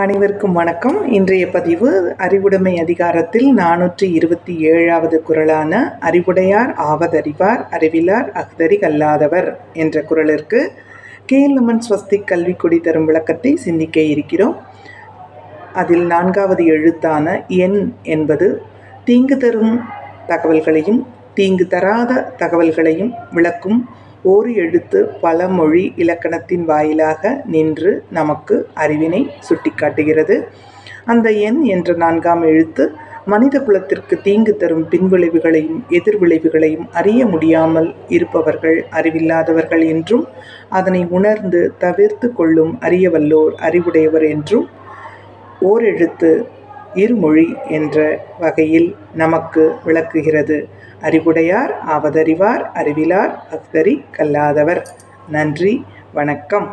அனைவருக்கும் வணக்கம். இன்றைய பதிவு அறிவுடைமை அதிகாரத்தில் 427வது குறளான அறிவுடையார் ஆவதறிவார் அறிவிலார் அஃதறி கல்லாதவர் என்ற குறளிற்கு கேஎல் ஸ்வஸ்திக் கல்வி கொடி தரும் விளக்கத்தை சிந்திக்க இருக்கிறோம். அதில் 4வது எழுத்தான எண் என்பது தீங்கு தரும் தகவல்களையும் தீங்கு தராத தகவல்களையும் விளக்கும் ஒரு எழுத்து பழமொழி இலக்கணத்தின் வாயிலாக நின்று நமக்கு அறிவினை சுட்டிக்காட்டுகிறது. அந்த எண் என்ற 4ஆம் எழுத்து மனித குலத்திற்கு தீங்கு தரும் பின்விளைவுகளையும் எதிர்விளைவுகளையும் அறிய முடியாமல் இருப்பவர்கள் அறிவில்லாதவர்கள் என்றும், அதனை உணர்ந்து தவிர்த்து கொள்ளும் அறியவல்லோர் அறிவுடையவர் என்றும் ஓரெழுத்து இருமொழி என்ற வகையில் நமக்கு விளக்குகிறது. அறிவுடையார் ஆவதறிவார் அறிவிலார் அஃதறி கல்லாதவர். நன்றி, வணக்கம்.